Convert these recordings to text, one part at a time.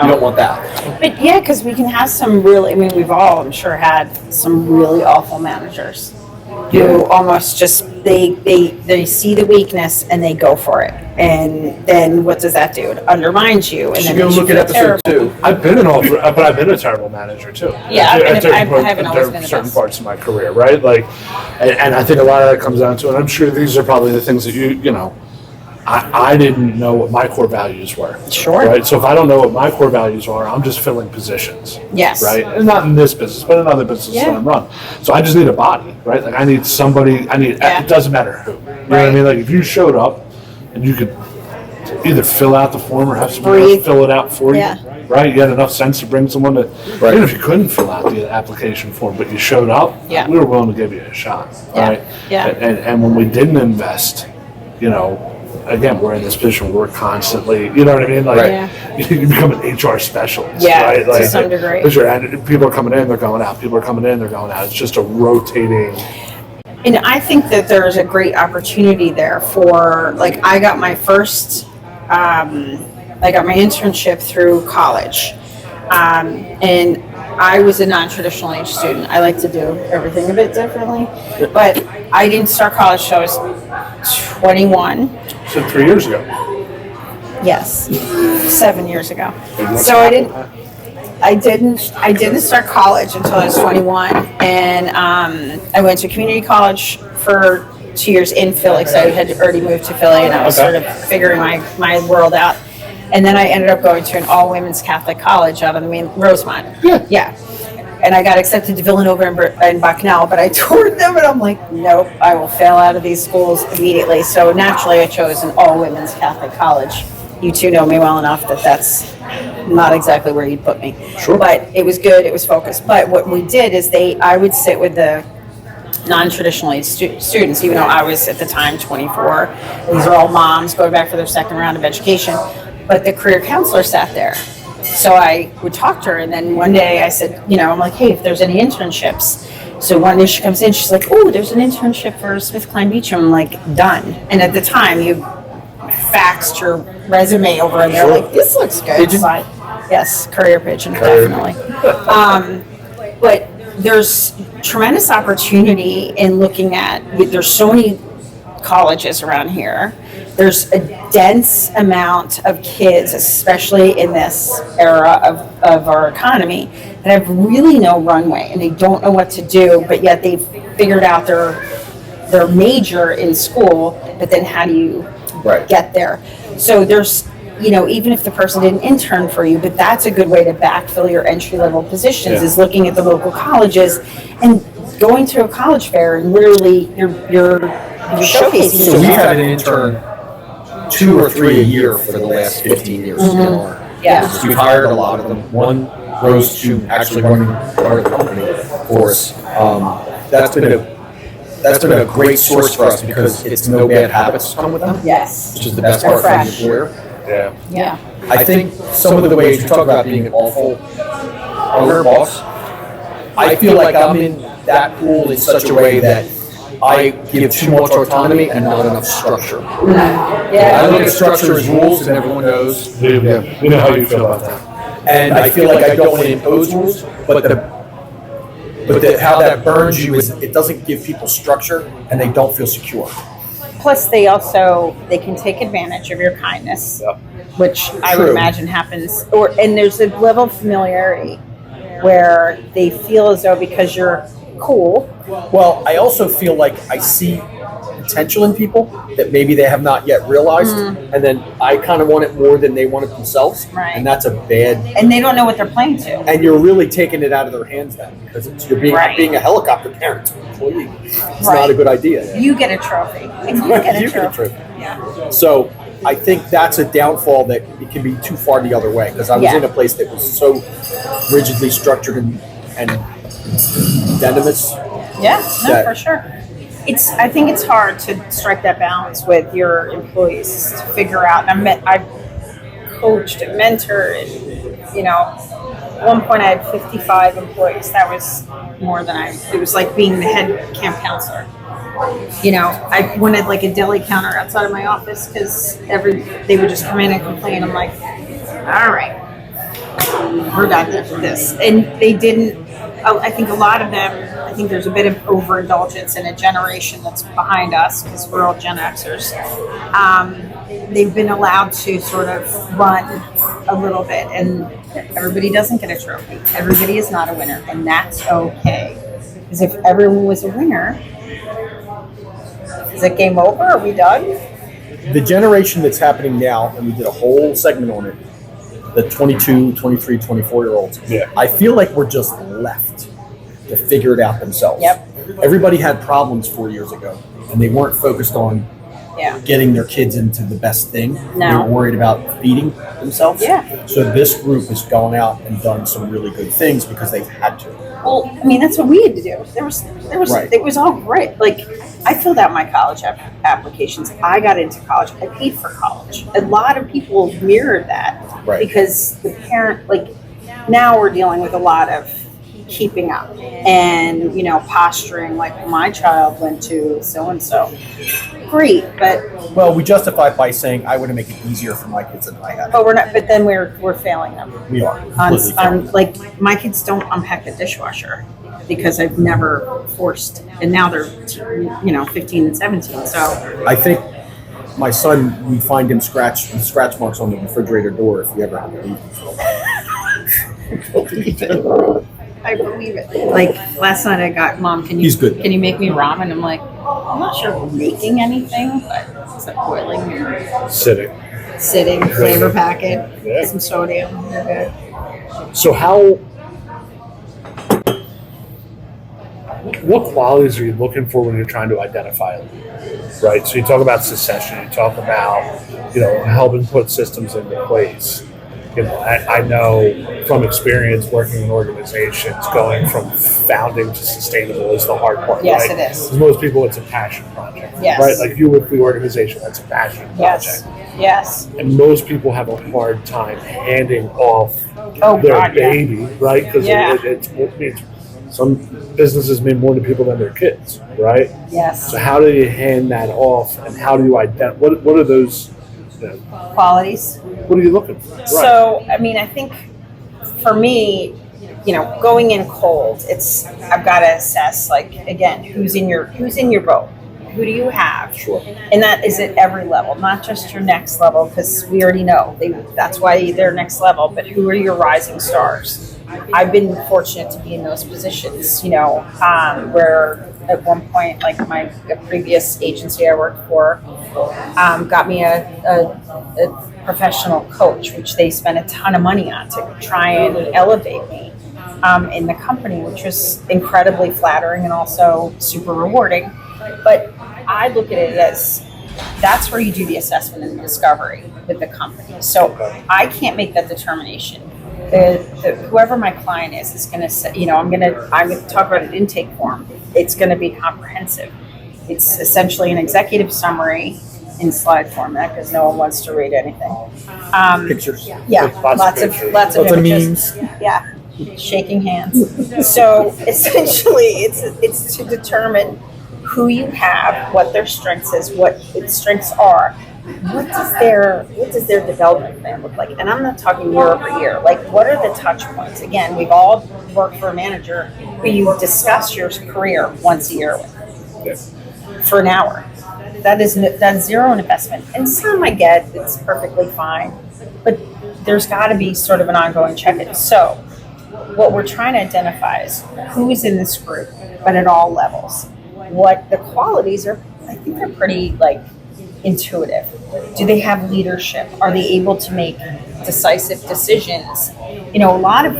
You don't want that. But yeah, because we can have some really, I mean, we've all, I'm sure, had some really awful managers who almost just, they see the weakness and they go for it. And then what does that do? It undermines you. And You then go makes you look at feel episode terrible. 2. I've been but I've been a terrible manager too. Yeah, I At haven't always been the certain best. parts of my career, right? Like, and I think a lot of that comes down to, and I'm sure these are probably the things that you know, I didn't know what my core values were. Sure. Right. So if I don't know what my core values are, I'm just filling positions. Yes. Right. And not in this business, but in other businesses that I'm run. So I just need a body, right? Like I need somebody. It doesn't matter who. You know what I mean? Like if you showed up and you could either fill out the form or have somebody else fill it out for you. Right, you had enough sense to bring someone to. Right. Even if you couldn't fill out the application form, but you showed up, we were willing to give you a shot. Right. Yeah. And when we didn't invest, you know. Again, we're in this position where we're constantly, you know what I mean? Like, you become an HR specialist, right? Like, to some degree. And people are coming in, they're going out. People are coming in, they're going out. It's just a rotating. And I think that there's a great opportunity there for, like, I got my internship through college. And I was a non-traditional age student. I like to do everything a bit differently. But I didn't start college until I was 21. So 3 years ago. Yes, 7 years ago. So I didn't start college until I was 21, and I went to community college for 2 years in Philly, because I had already moved to Philly, and I was sort of figuring my world out. And then I ended up going to an all-women's Catholic college out of the main Rosemont. Yeah. And I got accepted to Villanova and Bucknell, but I toured them, and I'm like, nope, I will fail out of these schools immediately. So naturally, I chose an all-women's Catholic college. You two know me well enough that that's not exactly where you'd put me. Sure. But it was good, it was focused. But what we did is I would sit with the non-traditional age students, even though I was at the time 24. These are all moms going back for their second round of education. But the career counselor sat there. So I would talk to her, and then one day I said, I'm like, hey, if there's any internships. So one day she comes in, she's like, oh, there's an internship for Smith Klein Beecham. I'm like, done. And at the time, you faxed your resume over, and they're like, this looks good. Pigeon? Yes, career pigeon, definitely. But there's tremendous opportunity in looking at, there's so many colleges around here. There's a dense amount of kids, especially in this era of our economy, that have really no runway, and they don't know what to do, but yet they've figured out their major in school, but then how do you get there? So there's, even if the person didn't intern for you, but that's a good way to backfill your entry-level positions, is looking at the local colleges and going to a college fair, and literally you're showcasing. So we've had an intern 2 or 3 a year for the last 15 years. Yeah. We've hired a lot of them. One rose to actually running part of the company for us. That's been a great source for us, because it's no bad habits come with them. Yes. Which is the best part from the employer. Yeah. I think some of the ways you talk about being an awful owner, boss, I feel like I'm in that pool in such a way that I give too much autonomy and not enough structure. I look at structure as rules, and everyone knows. You know how you feel about that. And I feel like I don't want to impose rules, but how that burns you is it doesn't give people structure, and they don't feel secure. Plus, they can take advantage of your kindness, which I would imagine happens. And there's a level of familiarity where they feel as though because you're cool. Well, I also feel like I see potential in people that maybe they have not yet realized, and then I kind of want it more than they want it themselves, and that's a bad. And they don't know what they're playing to. And you're really taking it out of their hands then, because you're being a helicopter parent to an employee. It's not a good idea. You get a trophy. And you get a trophy. Yeah. So I think that's a downfall, that it can be too far the other way, because I was in a place that was so rigidly structured and venomous. Yeah, no, for sure. I think it's hard to strike that balance with your employees, to figure out. I've coached and mentored, and at one point I had 55 employees. That was more than it was like being the head camp counselor. I wanted like a deli counter outside of my office, because they would just come in and complain. I'm like, all right. we're done with this. And they didn't, I think a lot of them, I think there's a bit of overindulgence in a generation that's behind us because we're all Gen Xers. They've been allowed to sort of run a little bit, and everybody doesn't get a trophy. Everybody is not a winner, and that's okay. Because if everyone was a winner, is it game over? Are we done? The generation that's happening now, and we did a whole segment on it, the 22, 23, 24-year-olds, I feel like we're just left to figure it out themselves. Yep. Everybody had problems 4 years ago, and they weren't focused on getting their kids into the best thing. No. They were worried about feeding themselves. Yeah. So this group has gone out and done some really good things because they've had to. Well, I mean, that's what we had to do. There was, Right. It was all great. Like, I filled out my college applications. I got into college. I paid for college. A lot of people mirrored that because the parent, like, now we're dealing with a lot of keeping up and, you know, posturing like my child went to so-and-so. Great, but... Well, we justify it by saying I would make it easier for my kids than I had. But we're not. But then we're failing them. We are. On like my kids don't unpack the dishwasher because I've never forced, and now they're 15 and 17. So I think my son, we find him scratch marks on the refrigerator door if we ever have to leave. I believe it. Like last night, I got Mom. Can you make me ramen? I'm like, I'm not sure we're making anything, but it's like boiling here. Sitting, flavor packet, some sodium. Okay. So what qualities are you looking for when you're trying to identify a leader, right? So you talk about succession, you talk about, helping put systems into place. I know from experience working in organizations, going from founding to sustainable is the hard part, yes, right? It is. Because most people, it's a passion project, yes. Right? Like you with the organization, that's a passion project. Yes. And most people have a hard time handing off their baby, right? Because it's some businesses mean more to people than their kids, right? Yes. So how do you hand that off, and how do you identify? What are those qualities? What are you looking for? Right. So, I mean, I think for me, going in cold, I've got to assess, like, again, who's in your boat. Who do you have? Sure. And that is at every level, not just your next level, because we already know that's why they're next level. But who are your rising stars? I've been fortunate to be in those positions, where at one point, like my previous agency I worked for, got me a professional coach, which they spent a ton of money on to try and elevate me in the company, which was incredibly flattering and also super rewarding. But I look at it as that's where you do the assessment and the discovery with the company. So I can't make that determination. Whoever my client is going to say, I'm going to talk about an intake form. It's going to be comprehensive. It's essentially an executive summary in slide format because no one wants to read anything. Pictures. Yeah, lots of images. Memes. Yeah, shaking hands. So essentially, it's to determine who you have, what their strengths is, what its strengths are. What does their development plan look like? And I'm not talking year over year. Like, what are the touch points? Again, we've all worked for a manager who you discuss your career once a year with for an hour. That's zero investment. And some I get, it's perfectly fine. But there's got to be sort of an ongoing check-in. So what we're trying to identify is who's in this group, but at all levels. What the qualities are, I think they're pretty, intuitive. Do they have leadership? Are they able to make decisive decisions? A lot of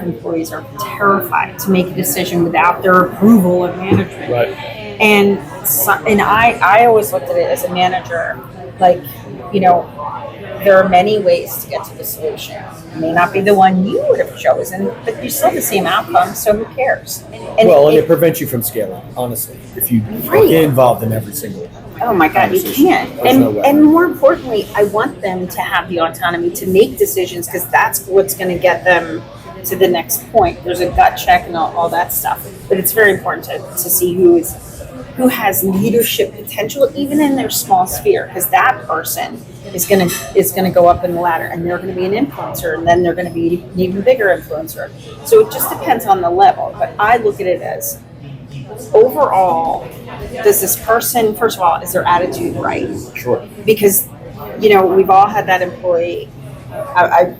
employees are terrified to make a decision without their approval of management. Right. And I always looked at it as a manager, there are many ways to get to the solution. It may not be the one you would have chosen, but you still have the same outcome, so who cares? And it prevents you from scaling, honestly, if you get involved in every single oh my God, you can't. And more importantly, I want them to have the autonomy to make decisions because that's what's going to get them to the next point. There's a gut check and all that stuff. But it's very important to see who has leadership potential, even in their small sphere, because that person is gonna go up in the ladder, and they're gonna be an influencer, and then they're gonna be an even bigger influencer. So it just depends on the level. But I look at it as overall, does this person, first of all, is their attitude right? Sure. Because, we've all had that employee. I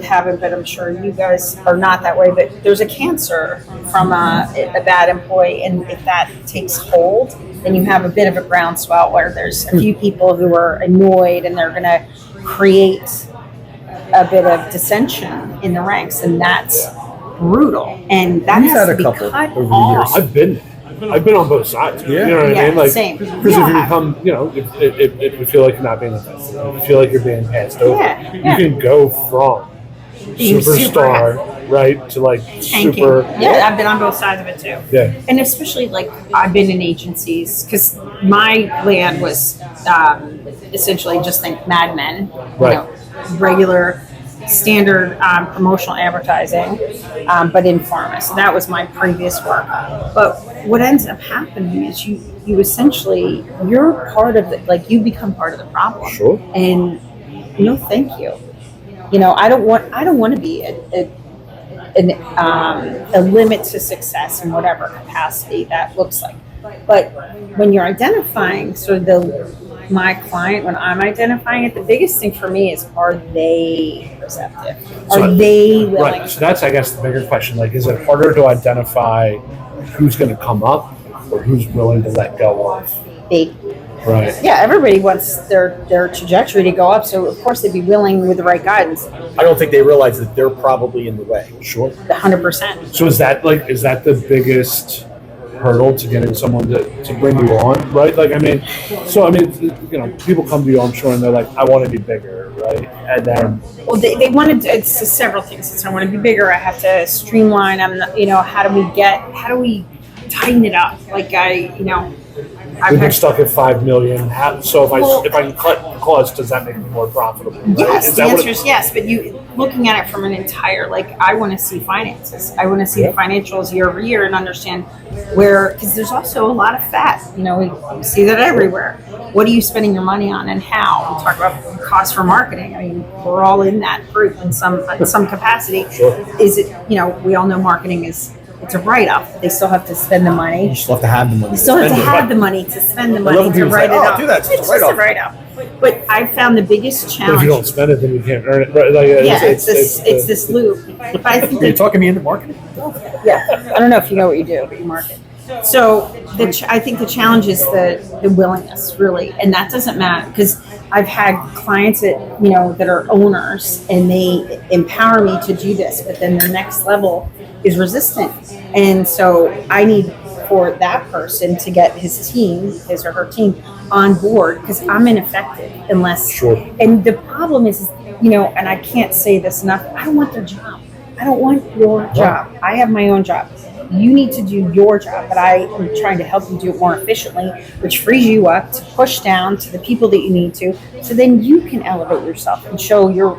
haven't, but I'm sure you guys are not that way, but there's a cancer from a bad employee, and if that takes hold, then you have a bit of a groundswell where there's a few people who are annoyed, and they're going to create a bit of dissension in the ranks, and that's brutal, and that We've has had to a be couple cut over the off. I've been on both sides. Yeah. You know what I mean? Like, same. because We if all you have. become, if you feel like you're not being effective, if you feel like you're being passed over, Yeah, you yeah. can go from Being superstar, right, to like Tanking. super. Yeah, I've been on both sides of it too. Yeah. And especially like I've been in agencies because my land was essentially just think Mad Men, Right. regular standard promotional advertising, but in pharma. So that was my previous work. But what ends up happening is you essentially, you're part of the, like you become part of the problem. Sure. And no, thank you. I don't want to be a limit to success in whatever capacity that looks like. But when you're identifying sort of my client, when I'm identifying it, the biggest thing for me is, are they receptive? Are they willing? Right. So that's, I guess, the bigger question. Like, is it harder to identify who's going to come up or who's willing to let go of? Right. Yeah, everybody wants their trajectory to go up, so of course they'd be willing with the right guidance. I don't think they realize that they're probably in the way. Sure. 100%. So is that the biggest hurdle to getting someone to bring you on, right? Like, people come to you, I'm sure, and they're like, I want to be bigger, right? And then, Well, they wanted it's several things. It's I want to be bigger. I have to streamline. How do we tighten it up? Like we've been stuck at 5 million. So if I can cut costs, does that make me more profitable? Right? Yes, the answer is yes. But you looking at it from an entire, I want to see finances. I want to see the financials year over year and understand where, because there's also a lot of fat. We see that everywhere. What are you spending your money on and how? We talk about cost for marketing. I mean, we're all in that group in some capacity. Sure. Is it, we all know marketing is, it's a write-off. They still have to spend the money. You still have to have the money. You still have to have the money to spend the money love when to people write say, it "Oh, off. do that, it's It's a just a write-off. But I found the biggest But if challenge. you don't spend it, then you can't earn it. Right? Like, It's this loop. But I think Are you that, talking me into marketing? I don't know if you know what you do, but you market. So I think the challenge is the willingness, really, and that doesn't matter because I've had clients that that are owners and they empower me to do this, but then the next level is resistant, and so I need for that person to get his or her team on board because I'm ineffective unless. Sure. And the problem is, and I can't say this enough. I don't want their job. I don't want your job. I have my own job. You need to do your job, but I am trying to help you do it more efficiently, which frees you up to push down to the people that you need to, so then you can elevate yourself and show your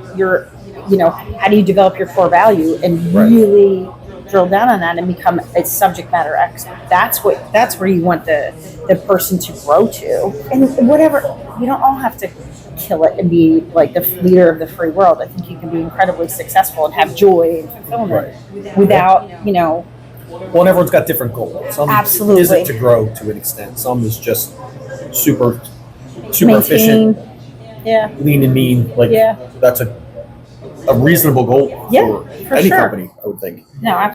how do you develop your core value and really drill down on that and become a subject matter expert. That's where you want the person to grow to. And whatever, you don't all have to kill it and be like the leader of the free world. I think you can be incredibly successful and have joy and fulfillment without, Well, and everyone's got different goals. Some Absolutely. isn't to grow to an extent. Some is just super maintain. efficient, Yeah. lean and mean. That's a reasonable goal Yeah, for for any sure. company, I would think. No,